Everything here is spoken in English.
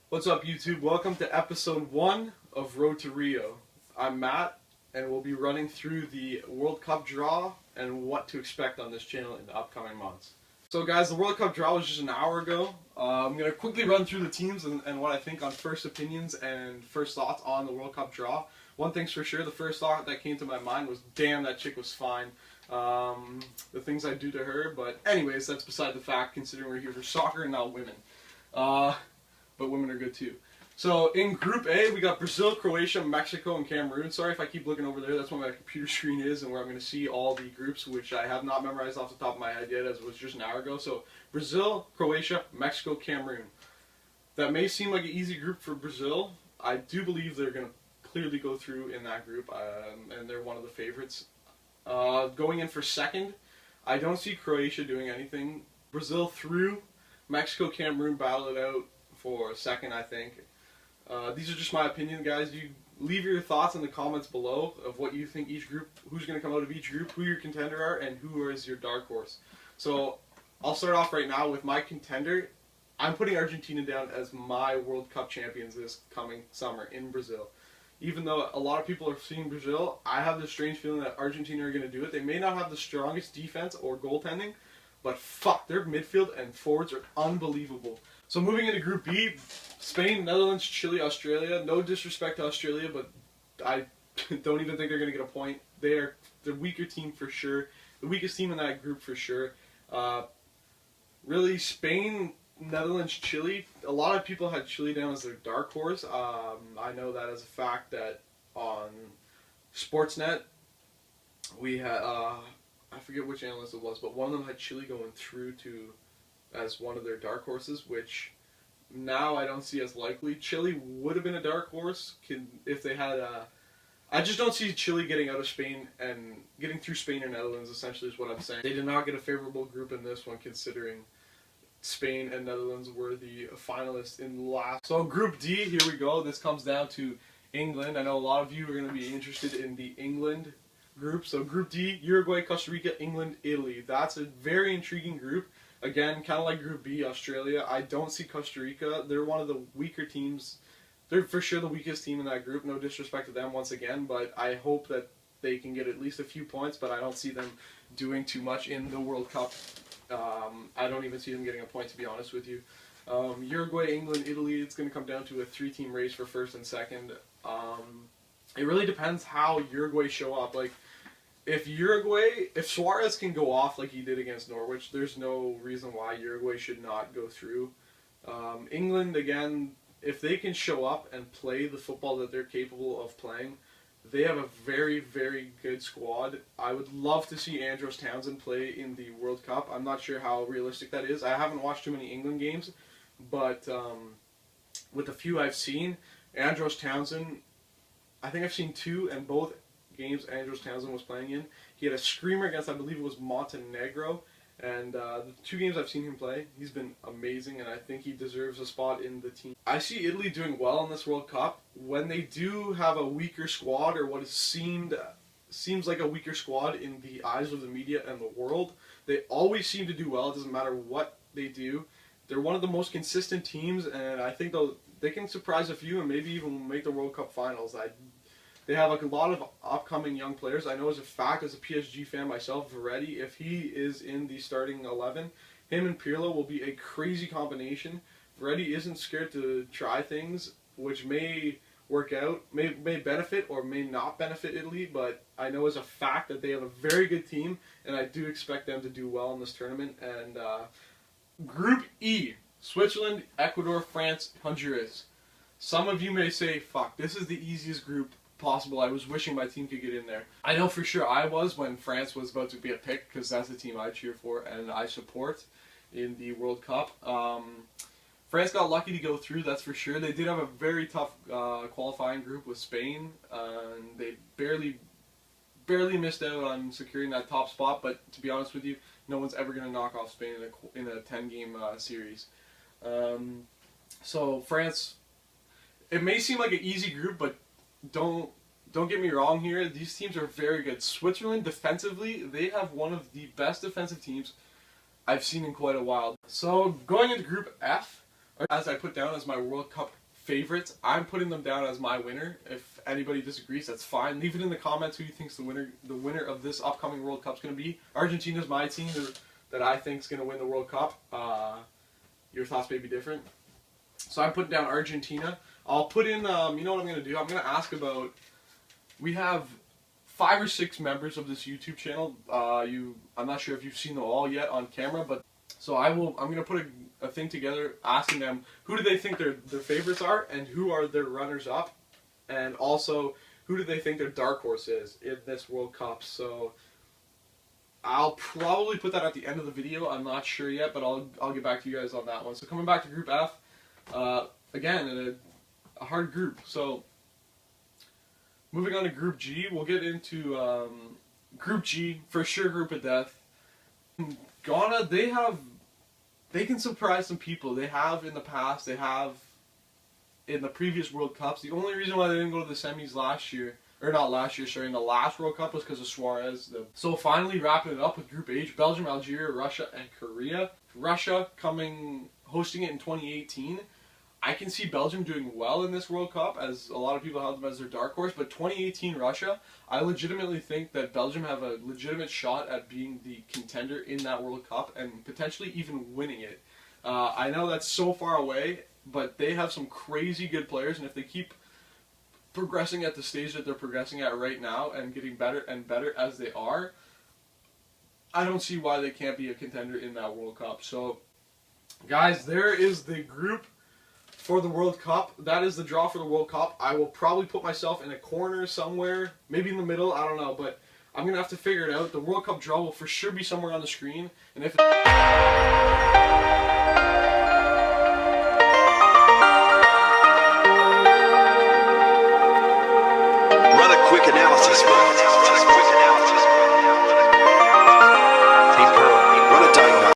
What's up, YouTube? Welcome to episode 1 of Road to Rio. I'm Matt, and we'll be running through the World Cup draw and what to expect on this channel in the upcoming months. So guys, the World Cup draw was just an hour ago. I'm going to quickly run through the teams and what I think on first opinions and first thoughts on the World Cup draw. One thing's for sure, the first thought that came to my mind was, damn, that chick was fine. The things I do to her, but anyways, that's beside the fact considering we're here for soccer and not women. But women are good too. So in Group A, we got Brazil, Croatia, Mexico, and Cameroon. Sorry if I keep looking over there. That's what my computer screen is and where I'm going to see all the groups, which I have not memorized off the top of my head yet, as it was just an hour ago. So Brazil, Croatia, Mexico, Cameroon. That may seem like an easy group for Brazil. I do believe they're going to clearly go through in that group, and they're one of the favorites. Going in for second, I don't see Croatia doing anything. Brazil through, Mexico, Cameroon battle it out for second, I think. These are just my opinion, guys. You leave your thoughts in the comments below of what you think each group, who's going to come out of each group, who your contender are, and who is your dark horse. So I'll start off right now with my contender. I'm putting Argentina down as my World Cup champions this coming summer in Brazil. Even though a lot of people are seeing Brazil, I have this strange feeling that Argentina are going to do it. They may not have the strongest defense or goaltending, but fuck, their midfield and forwards are unbelievable. So moving into Group B, Spain, Netherlands, Chile, Australia. No disrespect to Australia, but I don't even think they're going to get a point. They're the weaker team for sure. The weakest team in that group for sure. Really, Spain, Netherlands, Chile. A lot of people had Chile down as their dark horse. I know that as a fact that on Sportsnet, we had, I forget which analyst it was, but one of them had Chile going through to as one of their dark horses, which now I don't see as likely. Chile would have been a dark horse if they had I just don't see Chile getting out of Spain and getting through Spain or Netherlands, essentially is what I'm saying. They did not get a favorable group in this one, considering Spain and Netherlands were the finalists in the last. So Group D, here we go. This comes down to England. I know a lot of you are going to be interested in the England group. So Group D, Uruguay, Costa Rica, England, Italy. That's a very intriguing group. Again, kind of like Group B, Australia. I don't see Costa Rica. They're one of the weaker teams. They're for sure the weakest team in that group. No disrespect to them once again, but I hope that they can get at least a few points, but I don't see them doing too much in the World Cup. I don't even see them getting a point, to be honest with you. Uruguay, England, Italy, it's going to come down to a 3-team race for first and second. It really depends how Uruguay show up. Like, if Suarez can go off like he did against Norwich, there's no reason why Uruguay should not go through. England, again, if they can show up and play the football that they're capable of playing, they have a very, very good squad. I would love to see Andros Townsend play in the World Cup. I'm not sure how realistic that is. I haven't watched too many England games, but with the few I've seen, Andros Townsend, I think I've seen 2, and both games Andros Townsend was playing in. He had a screamer against, I believe it was Montenegro, and the 2 games I've seen him play, he's been amazing, and I think he deserves a spot in the team. I see Italy doing well in this World Cup. When they do have a weaker squad, or what seems like a weaker squad in the eyes of the media and the world, they always seem to do well. It doesn't matter what they do. They're one of the most consistent teams, and I think they can surprise a few and maybe even make the World Cup finals. They have like a lot of upcoming young players. I know as a fact, as a PSG fan myself, Verratti, if he is in the starting 11, him and Pirlo will be a crazy combination. Verratti isn't scared to try things, which may work out, may benefit or may not benefit Italy, but I know as a fact that they have a very good team, and I do expect them to do well in this tournament. And Group E, Switzerland, Ecuador, France, Honduras. Some of you may say, fuck, this is the easiest group possible. I was wishing my team could get in there. I know for sure I was when France was about to be a pick, because that's the team I cheer for and I support in the World Cup. France got lucky to go through, that's for sure. They did have a very tough qualifying group with Spain, and they barely missed out on securing that top spot, but to be honest with you, no one's ever going to knock off Spain in a 10-game series. So France, it may seem like an easy group, but don't get me wrong here. These teams are very good. Switzerland, defensively, they have one of the best defensive teams I've seen in quite a while. So going into Group F, as I put down as my World Cup favorites, I'm putting them down as my winner. If anybody disagrees, that's fine. Leave it in the comments who you think's the winner of this upcoming World Cup's going to be. Argentina's my team that I think's going to win the World Cup. Your thoughts may be different. So I'm putting down Argentina. I'll put in, you know what I'm going to do? I'm going to ask about, we have 5 or 6 members of this YouTube channel. I'm not sure if you've seen them all yet on camera, but so I'm going to put a thing together asking them who do they think their favorites are and who are their runners up, and also who do they think their dark horse is in this World Cup. So I'll probably put that at the end of the video. I'm not sure yet, but I'll get back to you guys on that one. So coming back to Group F, again, a hard group. So moving on to Group G, we'll get into Group G, for sure group of death. Ghana, they can surprise some people. They have in the past, they have in the previous World Cups. The only reason why they didn't go to the semis last year, or not last year, sorry, in the last World Cup was because of Suarez. So finally wrapping it up with Group H, Belgium, Algeria, Russia, and Korea. Russia hosting it in 2018. I can see Belgium doing well in this World Cup, as a lot of people have them as their dark horse, but 2018 Russia, I legitimately think that Belgium have a legitimate shot at being the contender in that World Cup and potentially even winning it. I know that's so far away, but they have some crazy good players, and if they keep progressing at the stage that they're progressing at right now and getting better and better as they are, I don't see why they can't be a contender in that World Cup. So, guys, there is the group for the World Cup. That is the draw for the World Cup. I will probably put myself in a corner somewhere, maybe in the middle, I don't know, but I'm going to have to figure it out. The World Cup draw will for sure be somewhere on the screen, and if Run a quick analysis,